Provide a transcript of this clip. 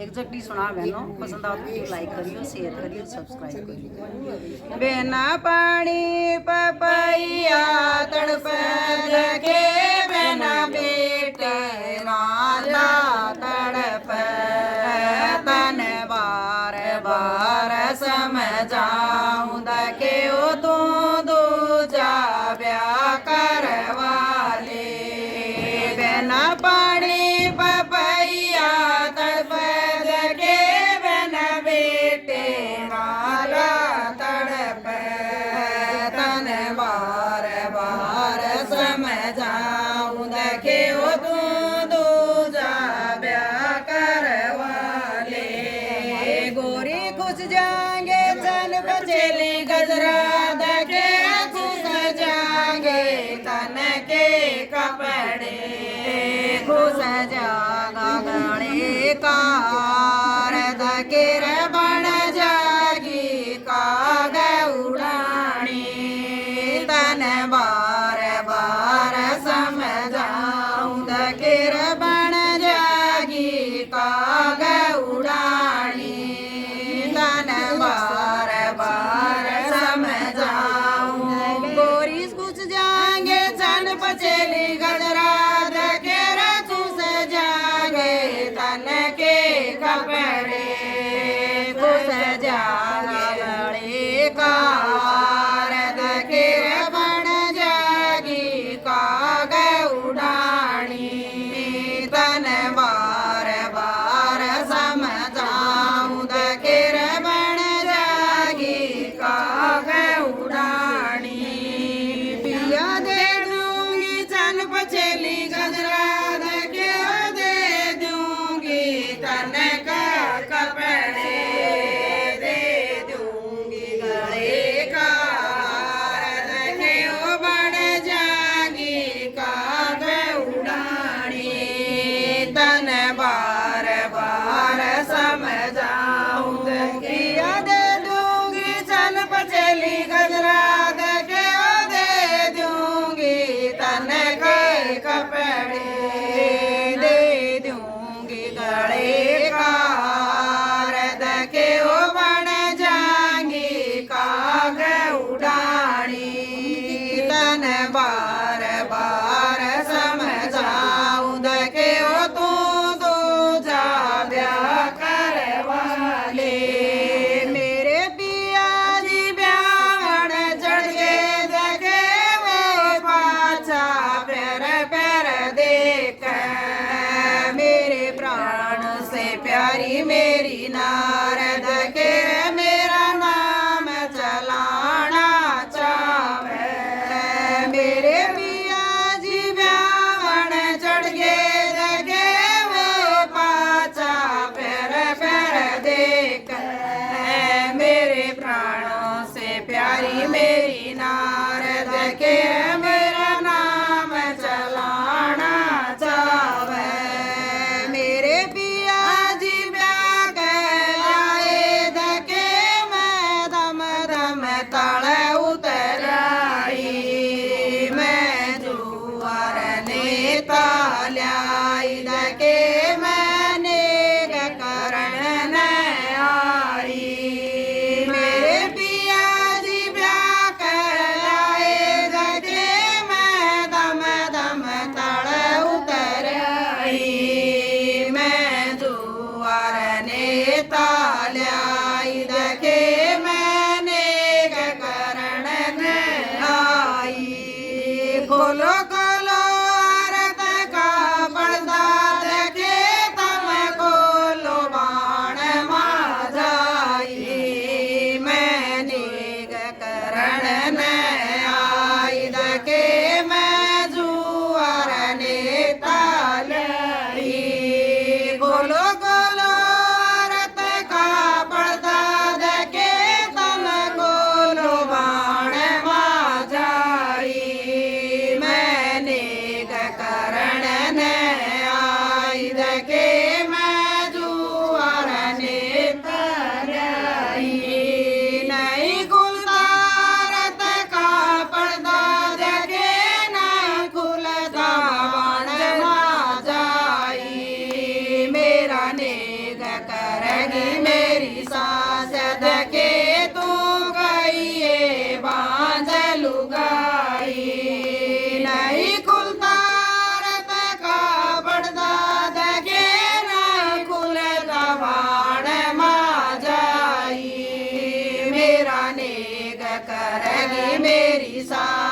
Exactly सुना बहनों। पसंद आओ तो वीडियो लाइक करियो, शेयर करियो, सब्सक्राइब करियो। बिना पानी पपैया तड़प के बिना बेटे नाला तड़प तन बार बार समझाऊं दके ओ तू दूजा ब्याह करवा ले। बिना पानी पपैया तड़प के बिना बेटे नाला तड़प तन बार बार समझाऊं दके ओ तू दूजा ब्याह करवा ले। गोरी खुश जाएंगे चल बचेली गजरा दके खुश जाएंगे तन के कपड़े खुश जागा गणे कार दकेर बन जागी काग उड़ानी। तन बार बार समझाऊं दकेर बन जागी काग उड़ानी। तन बार बार समझाऊं गोरी कुछ जाएंगे चन पचेली गजरा दकेर खुश जागे तन के कपड़े खुश जागे कार दकेर बन जागी काग उड़ानी। तन बार बार समझाऊं दकेर बन जागी काग उड़ानी। पिया दे दूंगी चन पचेली गजरा दके दे दूंगी तन का कपड़े दे दूंगी गले कार दके ओ बन जागी काग उड़ानी। तन बार बार समझाऊं पिया दे दूंगी चन पचेली गजरा दके दे दूंगी तन के कपड़े दे दूंगी गले कार दके ओ बन जाएंगी काग उड़ानी। तन बार बार समझाऊं दके ओ तू दूजा ब्याह करवा ले। मेरे पिया जी ब्याहण चढ़ गए दके वो पाछा पैर पैर देख मेरे प्राण से प्यारी मेरी नारद के मेरा नाम चलाना चावे। मेरे पिया जी ब्याहण चढ़ गए दके वो पाछा पैर पैर देख मेरे प्राणों से प्यारी मेरी नारद के मेरा नाम चलाना चावे। मेरे पिया जी ब्याह के लाए दके करेगी मेरी सास देखे तू कहिए बांझ लुगाई नहीं खुलता रत का बड़दा देखे न खुलता बाण मा जाई मेरा नेक करेगी मेरी सास